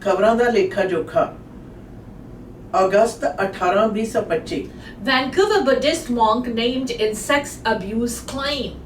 खबरां दा लेखा जोखा अगस्त 18 2025 Vancouver Buddhist monk named in sex abuse claim.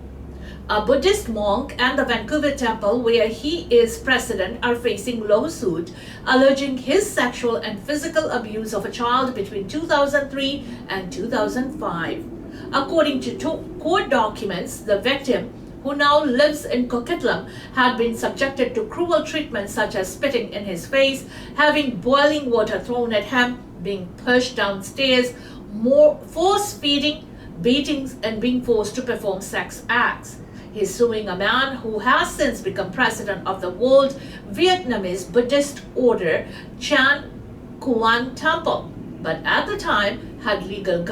A Buddhist monk and the Vancouver temple where he is president are facing lawsuit alleging his sexual and physical abuse of a child between 2003 and 2005. According to court documents, the victim, who now lives in Coquitlam, had been subjected to cruel treatment such as spitting in his face, having boiling water thrown at him, being pushed downstairs, force feeding, beatings, and being forced to perform sex acts. He's suing a man who has since become president of the World Vietnamese Buddhist Order Chan Kuan Temple, but at the time had legal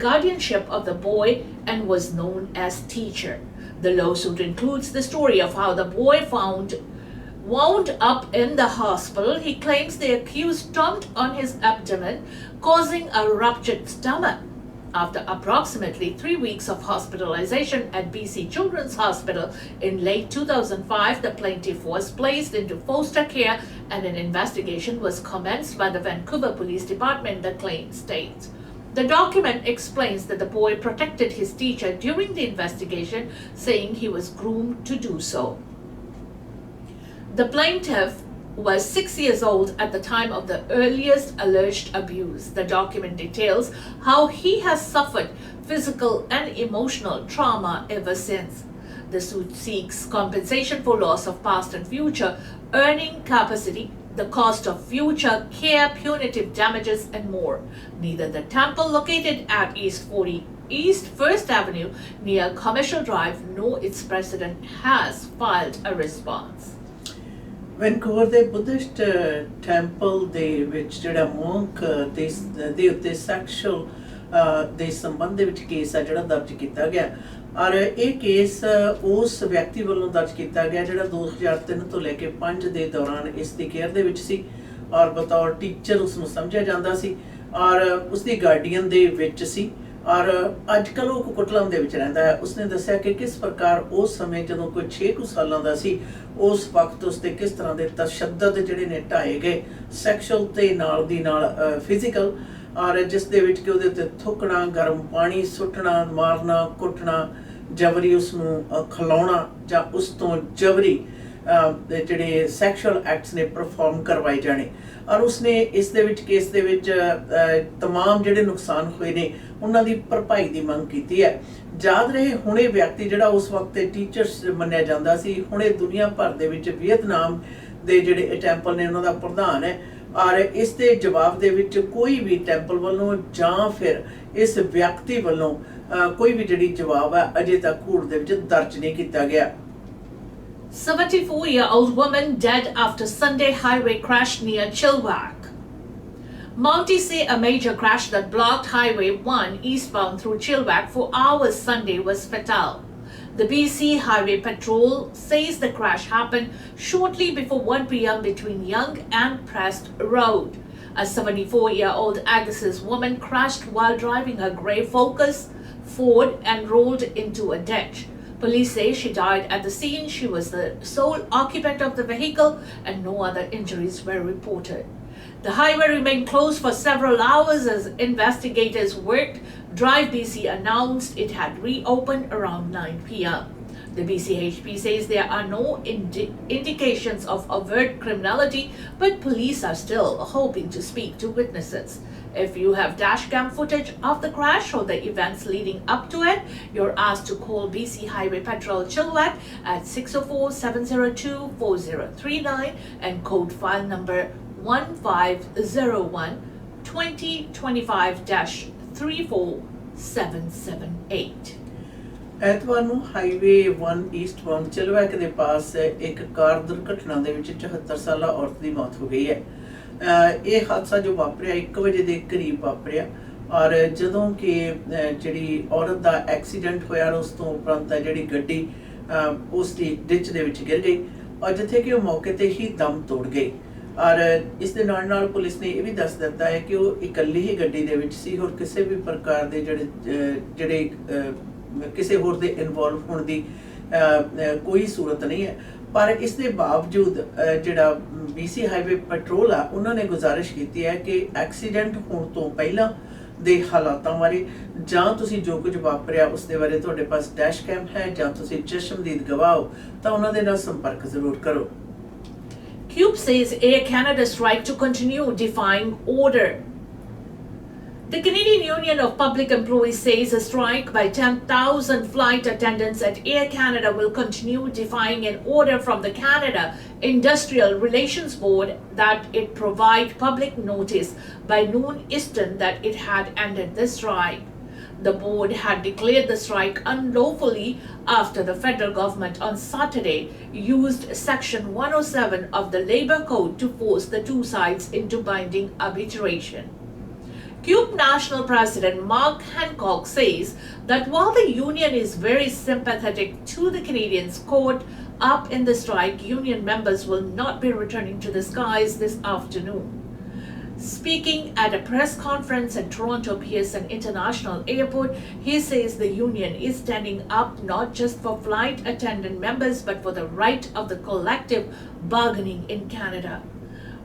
guardianship of the boy and was known as teacher. The lawsuit includes the story of how the boy wound up in the hospital. He claims the accused stomped on his abdomen, causing a ruptured stomach. After approximately 3 weeks of hospitalization at BC Children's Hospital in late 2005, the plaintiff was placed into foster care and an investigation was commenced by the Vancouver Police Department, the claim states. The document explains that the boy protected his teacher during the investigation, saying he was groomed to do so. The plaintiff was 6 years old at the time of the earliest alleged abuse. The document details how he has suffered physical and emotional trauma ever since. The suit seeks compensation for loss of past and future earning capacity, the cost of future care, punitive damages, and more. Neither the temple located at East 1st Avenue near Commercial Drive nor its president has filed a response. Vancouver ਦੇ Buddhist temple ਦੇ ਵਿੱਚ ਜਿਹੜਾ ਮੌਂਕ ਦੇ ਉੱਤੇ sexual ਦੇ ਸੰਬੰਧ ਦੇ ਵਿੱਚ ਕੇਸ ਆ ਜਿਹੜਾ ਦਰਜ ਕੀਤਾ ਗਿਆ ਔਰ ਇਹ ਕੇਸ ਉਸ ਵਿਅਕਤੀ ਵੱਲੋਂ ਦਰਜ ਕੀਤਾ ਗਿਆ ਜਿਹੜਾ 2003 ਤੋਂ ਲੈ ਕੇ 5 ਦੇ ਦੌਰਾਨ ਇਸ ਦੀ ਕੇਅਰ ਦੇ ਵਿੱਚ ਸੀ ਔਰ ਬਤੌਰ ਟੀਚਰ ਉਸ ਨੂੰ ਸਮਝਿਆ ਜਾਂਦਾ ਸੀ ਔਰ ਉਸ ਦੀ ਗਾਰਡੀਅਨ ਦੇ ਵਿੱਚ ਸੀ और अजकल वो कुकुटलम दे विच रहिंदा है। उसने दस्सिया कि किस प्रकार उस समय जदों कोई 6 सालां दा सी उस वक्त उसते किस तरह के तशद्दद जिहड़े ने ढाए गए सैक्शुअल ते नाल दी नाल फिजिकल और जिस दे विच कि उहदे उत्ते थुकना, गर्म पानी सुट्टना, मारना, कुटना, जबरी उसनूं खिलाउणा जां उस तों जबरी जिहड़े सैक्शुअल एक्ट्स ने परफॉर्म करवाए जाने और उसने इस दे विच केस दे विच तमाम जिहड़े नुकसान होए ने उन्हां दी भरपाई दी मंग कीती है। याद रहे हुणे व्यक्ति जिहड़ा उस वक्त टीचर्स मन्निया जांदा सी हुणे दुनिया भर दे विच वियतनाम दे जिहड़े टैंपल ने उन्हां दा प्रधान है और इस दे जवाब दे विच कोई भी टैंपल वालों जां फिर इस व्यक्ति वालों कोई भी जिहड़ी जवाब है अजे तक कोर्ट दे विच दर्ज नहीं कीता गया। 74-year-old woman dead after Sunday highway crash near Chilliwack. Mounties say a major crash that blocked Highway 1 eastbound through Chilliwack for hours Sunday was fatal. The BC Highway Patrol says the crash happened shortly before 1 p.m. between Yonge and Prest Road. A 74-year-old Agassiz woman crashed while driving a grey Focus Ford and rolled into a ditch. Police say she died at the scene. She was the sole occupant of the vehicle and no other injuries were reported. The highway remained closed for several hours as investigators worked. Drive BC announced it had reopened around 9 p.m. The BCHP says there are no indications of overt criminality, but police are still hoping to speak to witnesses. If you have dashcam footage of the crash or the events leading up to it, you're asked to call BC Highway Patrol Chilliwack at 604-702-4039 and code file number 1501 2025-34778. ਐਤਵਾਰ ਨੂੰ highway 1 ਈਸਟਬਾਉਂਡ ਚਿਲਵੈਕ ਦੇ ਪਾਸ ਇੱਕ ਕਾਰ ਦੁਰਘਟਨਾ ਦੇ ਵਿੱਚ 74 ਸਾਲਾ ਔਰਤ ਦੀ ਮੌਤ ਹੋ ਗਈ ਹੈ। ਇਹ ਹਾਦਸਾ ਜੋ ਵਾਪਰਿਆ 1 ਵਜੇ ਦੇ ਕਰੀਬ ਵਾਪਰਿਆ ਔਰ ਜਦੋਂ ਕਿ ਜਿਹੜੀ ਔਰਤ ਦਾ ਐਕਸੀਡੈਂਟ ਹੋਇਆ ਉਸ ਤੋਂ ਉਪਰੰਤ ਜਿਹੜੀ ਗੱਡੀ ਉਸ ਦੀ ਡਿੱਚ ਦੇ ਵਿੱਚ ਗਿਰ ਗਈ ਔਰ ਜਿੱਥੇ ਕਿ ਉਹ ਮੌਕੇ ਤੇ ਹੀ ਦਮ ਤੋੜ ਗਈ ਔਰ ਇਸ ਦੇ ਨਾਲ ਪੁਲਿਸ ਨੇ ਇਹ ਵੀ ਦੱਸ ਦਿੱਤਾ ਹੈ ਕਿ ਉਹ ਇਕੱਲੀ ਹੀ ਗੱਡੀ ਦੇ ਵਿੱਚ ਸੀ ਔਰ ਕਿਸੇ ਵੀ ਪ੍ਰਕਾਰ ਦੇ ਜਿਹੜੇ ਕਿਸੇ ਹੋਰ ਦੇ ਇਨਵੋਲਵ ਹੋਣ ਦੀ कोई सूरत नहीं है ਪਰ ਇਸ ਦੇ ਬਾਵਜੂਦ ਜਿਹੜਾ BC ਹਾਈਵੇ ਪੈਟਰੋਲ ਆ ਉਹਨਾਂ ਨੇ ਗੁਜ਼ਾਰਿਸ਼ ਕੀਤੀ ਹੈ ਕਿ ਐਕਸੀਡੈਂਟ ਹੋਣ ਤੋਂ ਪਹਿਲਾਂ ਦੇ ਹਾਲਾਤਾਂ ਬਾਰੇ ਜਾਂ ਤੁਸੀਂ ਜੋ ਕੁਝ ਵਾਪਰਿਆ ਉਸ ਦੇ ਬਾਰੇ ਤੁਹਾਡੇ ਪਾਸ ਡੈਸ਼ ਕੈਮ ਹੈ ਜਾਂ ਤੁਸੀਂ ਚਸ਼ਮਦੀਦ ਗਵਾਹ ਹੋ ਤਾਂ ਉਹਨਾਂ ਦੇ ਨਾਲ ਸੰਪਰਕ ਜ਼ਰੂਰ ਕਰੋ। Cube says Air Canada strike to continue defying order. The Canadian Union of Public Employees says a strike by 10,000 flight attendants at Air Canada will continue defying an order from the Canada Industrial Relations Board that it provide public notice by noon Eastern that it had ended the strike. The board had declared the strike unlawfully after the federal government on Saturday used Section 107 of the Labour Code to force the two sides into binding arbitration. CUPE National President Mark Hancock says that while the union is very sympathetic to the Canadians caught up in the strike, union members will not be returning to the skies this afternoon. Speaking at a press conference at Toronto Pearson International Airport, he says the union is standing up not just for flight attendant members but for the right of the collective bargaining in Canada.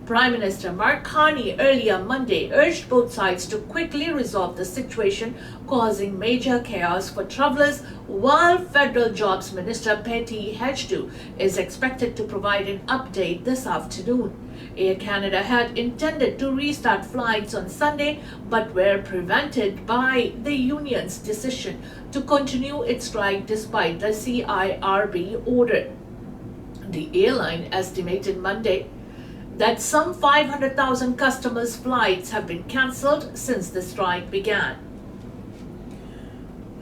Prime Minister Mark Carney earlier Monday urged both sides to quickly resolve the situation, causing major chaos for travellers, while Federal Jobs Minister Patty Hejduk is expected to provide an update this afternoon. Air Canada had intended to restart flights on Sunday but were prevented by the union's decision to continue its strike despite the CIRB order. The airline estimated Monday that some 500,000 customers' flights have been cancelled since the strike began.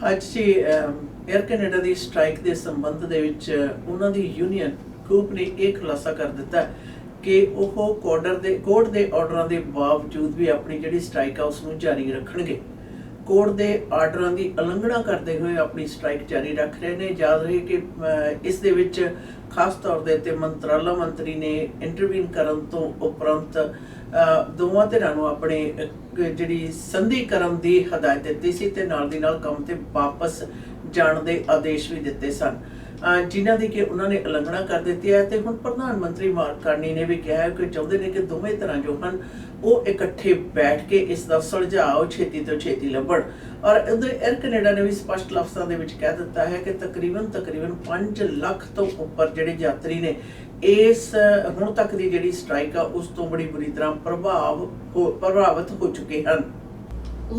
ਅੱਜ ਜੀ air Canada ਦੀ strike ਦੇ ਸੰਬੰਧ ਦੇ ਵਿੱਚ ਉਹਨਾਂ ਦੀ union Kup ਨੇ ਇਹ ਖੁਲਾਸਾ ਕਰ ਦਿੱਤਾ ਕਿ ਉਹ ਕੋਰਟ ਦੇ ਆਰਡਰਾਂ ਦੇ ਬਾਵਜੂਦ ਵੀ ਆਪਣੀ ਜਿਹੜੀ ਸਟ੍ਰਾਈਕ ਆ ਉਸ ਨੂੰ ਜਾਰੀ ਰੱਖਣਗੇ। ਕੋਰਟ ਦੇ ਆਰਡਰਾਂ ਦੀ ਉਲੰਘਣਾ ਕਰਦੇ ਹੋਏ ਆਪਣੀ ਸਟ੍ਰਾਈਕ ਜਾਰੀ ਰੱਖ ਰਹੇ ਨੇ। ਯਾਦ ਰਹੇ ਕਿ ਇਸ ਦੇ ਵਿੱਚ ਖਾਸ ਤੌਰ ਦੇ ਉੱਤੇ ਮੰਤਰਾਲਾ ਮੰਤਰੀ ਨੇ ਇੰਟਰਵੀਨ ਕਰਨ ਤੋਂ ਉਪਰੰਤ ਦੋਵਾਂ ਧਿਰਾਂ ਨੂੰ ਆਪਣੇ ਜਿਹੜੀ ਸੰਧੀ ਕਰਨ ਦੀ ਹਦਾਇਤ ਦਿੱਤੀ ਸੀ ਤੇ ਨਾਲ ਦੀ ਨਾਲ ਕੰਮ ਤੇ ਵਾਪਸ ਜਾਣ ਦੇ ਆਦੇਸ਼ ਵੀ ਦਿੱਤੇ ਸਨ, ਜਿਨ੍ਹਾਂ ਦੀ ਕਿ ਉਹਨਾਂ ਨੇ ਉਲੰਘਣਾ ਕਰ ਦਿੱਤੀ ਹੈ। ਤੇ ਹੁਣ ਪ੍ਰਧਾਨ ਮੰਤਰੀ ਮਾਰਕ ਕਾਰਨੀ ਨੇ ਵੀ ਕਿਹਾ ਹੈ ਕਿ ਚਾਹੁੰਦੇ ਨੇ ਕਿ ਦੋਵੇਂ ਧਿਰਾਂ ਜੋ ਹਨ ਉਹ ਇਕੱਠੇ ਬੈਠ ਕੇ ਇਸ ਦਾ ਸੁਲਝਾਅ ਛੇਤੀ ਤੋਂ ਛੇਤੀ ਲੱਭਣ। ਔਰ 에ਅਰ ਕੈਨੇਡਾ ਨੇ ਵੀ ਸਪਸ਼ਟ ਲਫ਼ਜ਼ਾਂ ਦੇ ਵਿੱਚ ਕਹਿ ਦਿੱਤਾ ਹੈ ਕਿ ਤਕਰੀਬਨ 5 ਲੱਖ ਤੋਂ ਉੱਪਰ ਜਿਹੜੇ ਯਾਤਰੀ ਨੇ ਇਸ ਹੁਣ ਤੱਕ ਦੀ ਜਿਹੜੀ ਸਟ੍ਰਾਈਕ ਆ ਉਸ ਤੋਂ ਬੜੀ ਬੁਰੀ ਤਰ੍ਹਾਂ ਪ੍ਰਭਾਵਿਤ ਹੋ ਚੁੱਕੇ ਹਨ।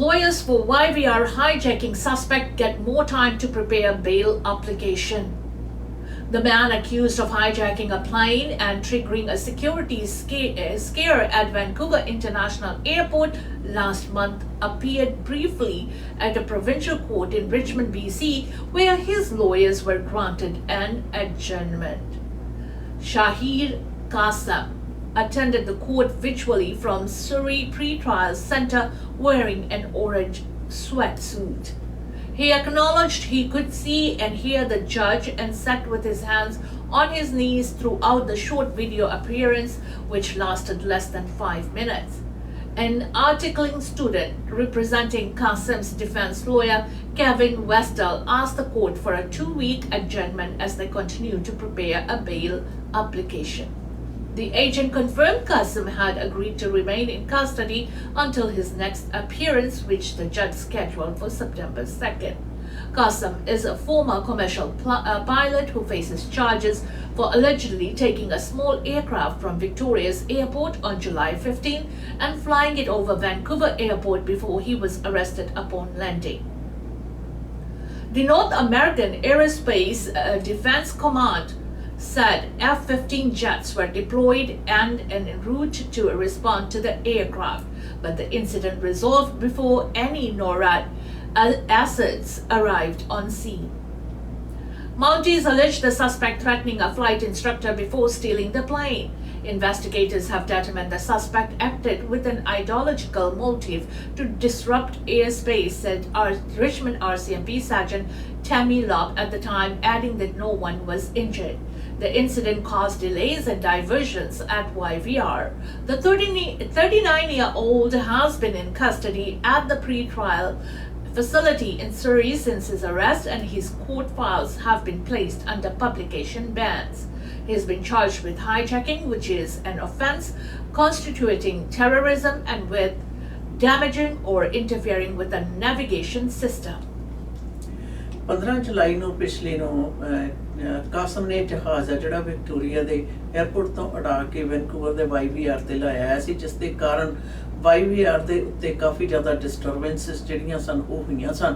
Lawyers for YVR hijacking suspect get more time to prepare bail application. The man accused of hijacking a plane and triggering a security scare at Vancouver International Airport last month appeared briefly at a provincial court in Richmond, BC, where his lawyers were granted an adjournment. Shahir Qasim attended the court virtually from Surrey Pre-Trial Centre wearing an orange sweatsuit. He acknowledged he could see and hear the judge and sat with his hands on his knees throughout the short video appearance, which lasted less than 5 minutes. An articling student representing Qasim's defense lawyer, Kevin Westall, asked the court for a 2-week adjournment as they continue to prepare a bail application. The agent confirmed Qasim had agreed to remain in custody until his next appearance, which the judge scheduled for September 2nd. Qasim is a former commercial pilot who faces charges for allegedly taking a small aircraft from Victoria's airport on July 15 and flying it over Vancouver airport before he was arrested upon landing. The North American Aerospace Defense Command said F-15 jets were deployed and en route to respond to the aircraft, but the incident resolved before any NORAD assets arrived on scene. Mounties allege the suspect threatening a flight instructor before stealing the plane. Investigators have determined the suspect acted with an ideological motive to disrupt airspace, said Richmond RCMP Sergeant Tammy Lobb at the time, adding that no one was injured. The incident caused delays and diversions at YVR. The 39-year-old has been in custody at the pre-trial facility in Surrey since his arrest, and his court files have been placed under publication bans. He has been charged with hijacking, which is an offense constituting terrorism, and with damaging or interfering with a navigation system. 15 ਜੁਲਾਈ ਨੂੰ ਪਿਛਲੇ ਨੂੰ ਕਾਸਮ ਨੇ ਜਹਾਜ਼ ਆ ਜਿਹੜਾ Victoria ਦੇ airport ਤੋਂ ਉਡਾ ਕੇ ਵੈਨਕੂਵਰ ਦੇ YVR ਤੇ ਲਾਇਆ ਆਇਆ ਸੀ, ਜਿਸ ਦੇ ਕਾਰਨ YVR ਦੇ ਉੱਤੇ ਕਾਫੀ ਜ਼ਿਆਦਾ ਡਿਸਟਰਬੈਂਸਿਸ ਜਿਹੜੀਆਂ ਸਨ ਉਹ ਹੋਈਆਂ ਸਨ।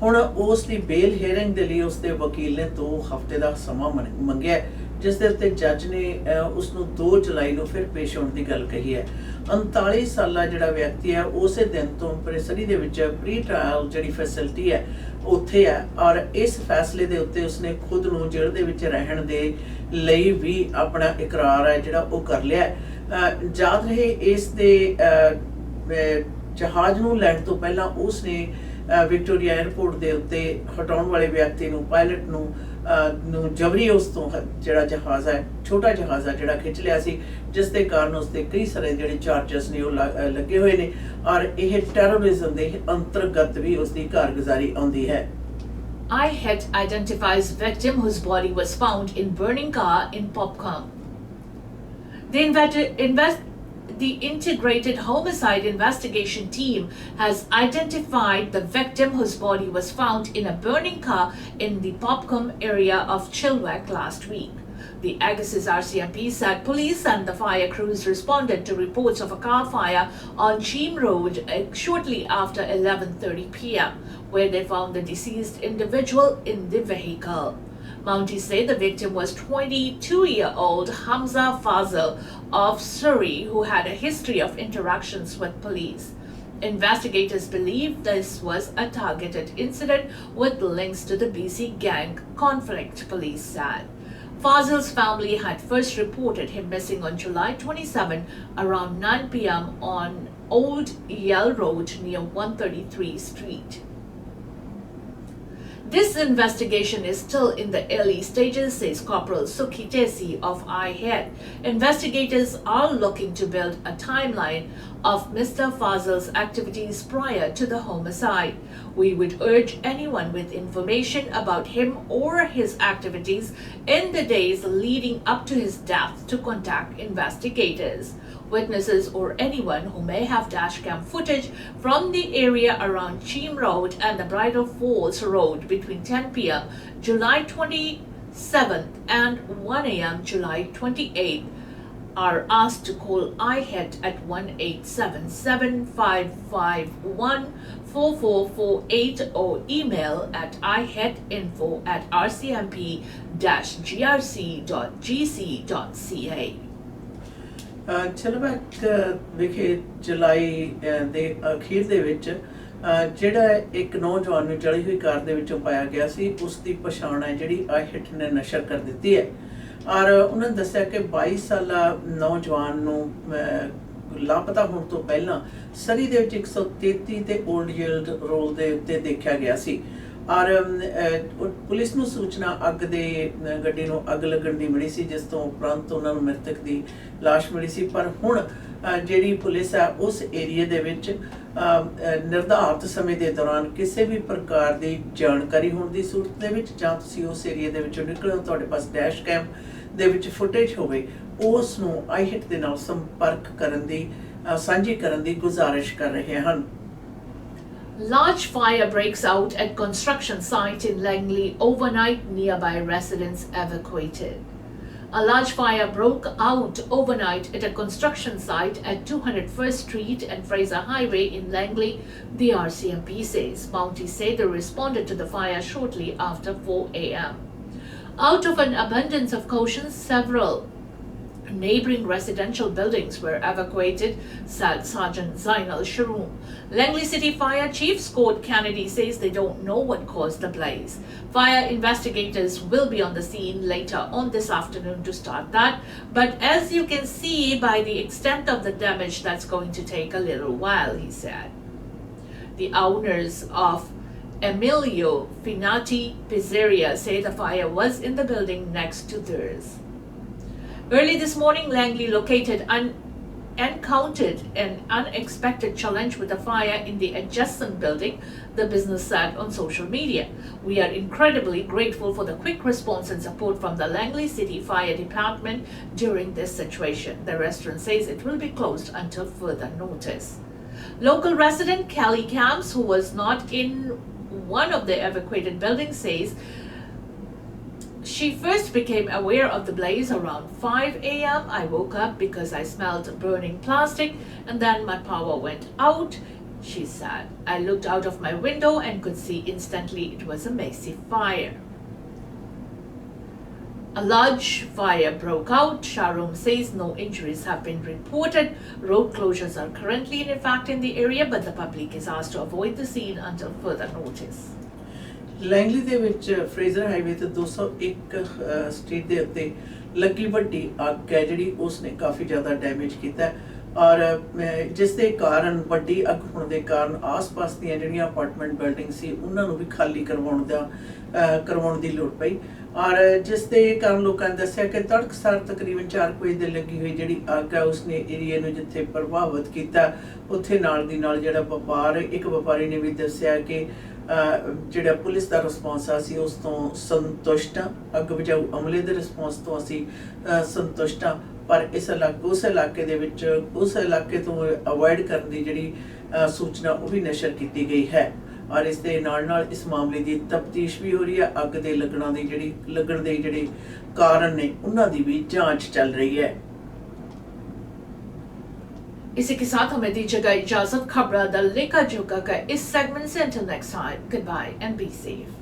ਹੁਣ ਉਸ ਦੀ ਬੇਲ ਹੀਅਰਿੰਗ ਦੇ ਲਈ ਉਸ ਦੇ ਵਕੀਲ ਨੇ 2 ਹਫ਼ਤੇ ਦਾ ਸਮਾਂ ਮੰਗਿਆ, ਜਿਸ ਦੇ ਉੱਤੇ ਜੱਜ ਨੇ ਉਸ ਨੂੰ 2 ਜੁਲਾਈ ਨੂੰ ਫਿਰ ਪੇਸ਼ ਹੋਣ ਦੀ ਗੱਲ ਕਹੀ ਹੈ। 39 ਸਾਲਾ ਜਿਹੜਾ ਵਿਅਕਤੀ ਹੈ ਉਸੇ ਦਿਨ ਤੋਂ ਪ੍ਰੈਸਰੀ ਦੇ ਵਿੱਚ ਪ੍ਰੀ ਟ੍ਰਾਇਲ ਜਿਹੜੀ ਫੈਸਿਲਿਟੀ ਹੈ ਉੱਥੇ ਹੈ, ਔਰ ਇਸ ਫੈਸਲੇ ਦੇ ਉੱਤੇ ਉਸਨੇ ਖੁਦ ਨੂੰ ਜੇਲ੍ਹ ਦੇ ਵਿੱਚ ਰਹਿਣ ਦੇ ਲਈ ਵੀ ਆਪਣਾ ਇਕਰਾਰ ਹੈ ਜਿਹੜਾ ਉਹ ਕਰ ਲਿਆ ਹੈ। ਯਾਦ ਰਹੇ ਇਸ ਦੇ ਜਹਾਜ਼ ਨੂੰ ਲੈਣ ਤੋਂ ਪਹਿਲਾਂ ਉਸਨੇ ਵਿਕਟੋਰੀਆ 에ਅਰਪੋਰਟ ਦੇ ਉੱਤੇ ਹਟਾਉਣ ਵਾਲੇ ਵਿਅਕਤੀ ਨੂੰ, ਪਾਇਲਟ ਨੂੰ ਜਬਰੀ ਉਸ ਤੋਂ ਜਿਹੜਾ ਜਹਾਜ਼ ਹੈ, ਛੋਟਾ ਜਹਾਜ਼ ਹੈ ਜਿਹੜਾ ਖਿੱਚ ਲਿਆ ਸੀ, ਜਿਸ ਦੇ ਕਾਰਨ ਉਸ ਤੇ ਕਈ ਸਾਰੇ ਜਿਹੜੇ ਚਾਰਜਸ ਨੇ ਉਹ ਲੱਗੇ ਹੋਏ ਨੇ, ਔਰ ਇਹ ਟੈਰਰਿਜ਼ਮ ਦੇ ਅੰਤਰਗਤ ਵੀ ਉਸ ਦੀ ਕਾਰਗੁਜ਼ਾਰੀ ਆਉਂਦੀ ਹੈ। IHET identifies victim whose body was found in burning car in Popcom. The Integrated Homicide Investigation Team has identified the victim whose body was found in a burning car in the Popcom area of Chilliwack last week. The Agassiz RCMP said police and the fire crews responded to reports of a car fire on Cheam Road shortly after 11:30 p.m., where they found the deceased individual in the vehicle. Mounties say the victim was 22-year-old Hamza Fazil of Surrey, who had a history of interactions with police. Investigators believe this was a targeted incident with links to the BC gang conflict, police said. Fazil's family had first reported him missing on July 27 around 9 p.m. on Old Yell Road near 133 Street. This investigation is still in the early stages, says Corporal Sukhi Tesi of IHET. Investigators are looking to build a timeline of Mr. Fazil's activities prior to the homicide. We would urge anyone with information about him or his activities in the days leading up to his death to contact investigators. Witnesses or anyone who may have dashcam footage from the area around Cheam Road and the Bridal Falls Road between 10 p.m. July 27th and 1 a.m. July 28th are asked to call IHET at 1-877-551-4448 or email at ihetinfo@rcmp-grc.gc.ca. ਚਿਲਵੈਕ ਵਿਖੇ ਜੁਲਾਈ ਦੇ ਅਖੀਰ ਦੇ ਵਿੱਚ ਜਿਹੜਾ ਇੱਕ ਨੌਜਵਾਨ ਨੂੰ ਜਲੀ ਹੋਈ ਕਾਰ ਦੇ ਵਿੱਚੋਂ ਪਾਇਆ ਗਿਆ ਸੀ, ਉਸ ਦੀ ਪਛਾਣ ਹੈ ਜਿਹੜੀ IHET ਨੇ ਨਸ਼ਰ ਕਰ ਦਿੱਤੀ ਹੈ, ਔਰ ਉਹਨਾਂ ਨੇ ਦੱਸਿਆ ਕਿ 22 ਸਾਲਾ ਨੌਜਵਾਨ ਨੂੰ ਲਾਪਤਾ ਹੋਣ ਤੋਂ ਪਹਿਲਾਂ ਸਰੀ ਦੇ ਵਿੱਚ 133 ਤੇ 올ਡ ਯੇਲ ਰੋਡ ਦੇ ਉੱਤੇ ਦੇਖਿਆ ਗਿਆ ਸੀ, ਔਰ ਪੁਲਿਸ ਨੂੰ ਸੂਚਨਾ ਅੱਗ ਦੇ ਗੱਡੀ ਨੂੰ ਅੱਗ ਲੱਗਣ ਦੀ ਮਿਲੀ ਸੀ, ਜਿਸ ਤੋਂ ਉਪਰੰਤ ਉਹਨਾਂ ਨੂੰ ਮ੍ਰਿਤਕ ਦੀ ਲਾਸ਼ ਮਿਲੀ ਸੀ। ਪਰ ਹੁਣ ਜਿਹੜੀ ਪੁਲਿਸ ਹੈ ਉਸ ਏਰੀਏ ਦੇ ਵਿੱਚ ਨਿਰਧਾਰਤ ਸਮੇਂ ਦੇ ਦੌਰਾਨ ਕਿਸੇ ਵੀ ਪ੍ਰਕਾਰ ਦੀ ਜਾਣਕਾਰੀ ਹੋਣ ਦੀ ਸੂਰਤ ਦੇ ਵਿੱਚ, ਜਾਂ ਤੁਸੀਂ ਉਸ ਏਰੀਏ ਦੇ ਵਿੱਚੋਂ ਨਿਕਲੋ, ਤੁਹਾਡੇ ਪਾਸ ਡੈਸ਼ ਕੈਮ ਦੇ ਵਿੱਚ ਫੁਟੇਜ ਹੋਵੇ, ਉਸ ਨੂੰ IHET ਦੇ ਨਾਲ ਸੰਪਰਕ ਕਰਨ ਦੀ ਸਾਂਝੀ ਕਰਨ ਦੀ ਗੁਜ਼ਾਰਿਸ਼ ਕਰ ਰਹੇ ਹਨ। Large fire breaks out at construction site in Langley overnight, nearby residents evacuated. A large fire broke out overnight at a construction site at 201st Street and Fraser Highway in Langley, the RCMP says. Mounties say they responded to the fire shortly after 4 a.m. Out of an abundance of caution, several neighbouring residential buildings were evacuated, said Sergeant Zainal Sharoom. Langley City Fire Chief Scott Kennedy says they don't know what caused the blaze. Fire investigators will be on the scene later on this afternoon to start that, but as you can see by the extent of the damage, that's going to take a little while, he said. The owners of Emilio Finati Pizzeria say the fire was in the building next to theirs. Early this morning, Langley located encountered an unexpected challenge with a fire in the adjacent building, the business said on social media. We are incredibly grateful for the quick response and support from the Langley City Fire Department during this situation. The restaurant says it will be closed until further notice. Local resident Kelly Camps, who was not in one of the evacuated buildings, says she first became aware of the blaze around 5 a.m. I woke up because I smelled burning plastic and then my power went out, she said. I looked out of my window and could see instantly it was a massive fire. A large fire broke out. Sharon says no injuries have been reported. Road closures are currently in effect in the area, but the public is asked to avoid the scene until further notice. Langley ਦੇ ਵਿੱਚ Fraser highway ਤੇ 201 street ਦੇ ਉੱਤੇ ਲੱਗੀ ਵੱਡੀ ਅੱਗ ਹੈ ਜਿਹੜੀ ਉਸਨੇ ਕਾਫੀ ਜ਼ਿਆਦਾ ਡੈਮੇਜ ਕੀਤਾ ਔਰ ਜਿਸ ਦੇ ਕਾਰਨ ਵੱਡੀ ਅੱਗ ਹੋਣ ਦੇ ਕਾਰਨ ਆਸ-ਪਾਸ ਦੀਆਂ ਜਿਹੜੀਆਂ ਅਪਾਰਟਮੈਂਟ ਬਿਲਡਿੰਗ ਸੀ ਉਹਨਾਂ ਨੂੰ ਵੀ ਖਾਲੀ ਕਰਵਾਉਣ ਦੀ ਲੋੜ ਪਈ ਔਰ ਜਿਸ ਦੇ ਕਾਰਨ ਲੋਕਾਂ ਨੇ ਦੱਸਿਆ ਕਿ ਤੜਕਸਾਰ ਤਕਰੀਬਨ 4 ਵਜੇ ਦੇ ਲੱਗੀ ਹੋਈ ਜਿਹੜੀ ਅੱਗ ਹੈ ਉਸਨੇ ਏਰੀਏ ਨੂੰ ਜਿੱਥੇ ਪ੍ਰਭਾਵਿਤ ਕੀਤਾ ਉੱਥੇ ਨਾਲ ਦੀ ਨਾਲ ਜਿਹੜਾ ਇੱਕ ਵਪਾਰੀ ਨੇ ਵੀ ਦੱਸਿਆ ਕਿ ਜਿਹੜਾ ਪੁਲਿਸ ਦਾ ਰਿਸਪੌਂਸ ਆ ਸੀ ਉਸ ਤੋਂ ਸੰਤੁਸ਼ਟ ਹਾਂ ਅੱਗ ਬੁਝਾਊ ਅਮਲੇ ਦੇ ਰਿਸਪੌਂਸ ਤੋਂ ਅਸੀਂ ਸੰਤੁਸ਼ਟ ਹਾਂ ਪਰ ਉਸ ਇਲਾਕੇ ਦੇ ਵਿੱਚ ਉਸ ਇਲਾਕੇ ਤੋਂ ਅਵੋਇਡ ਕਰਨ ਦੀ ਜਿਹੜੀ ਸੂਚਨਾ ਉਹ ਵੀ ਨਸ਼ਰ ਕੀਤੀ ਗਈ ਹੈ ਔਰ ਇਸ ਦੇ ਨਾਲ ਇਸ ਮਾਮਲੇ ਦੀ ਤਫਤੀਸ਼ ਵੀ ਹੋ ਰਹੀ ਹੈ ਅੱਗ ਦੇ ਲੱਗਣ ਦੇ ਜਿਹੜੇ ਕਾਰਨ ਨੇ ਉਹਨਾਂ ਦੀ ਵੀ ਜਾਂਚ ਚੱਲ ਰਹੀ है। इसी के साथ हमें दीजिएगा इजाजत। खबरां दा लेखा जोखा का इस सेगमेंट से until next time, goodbye and be safe।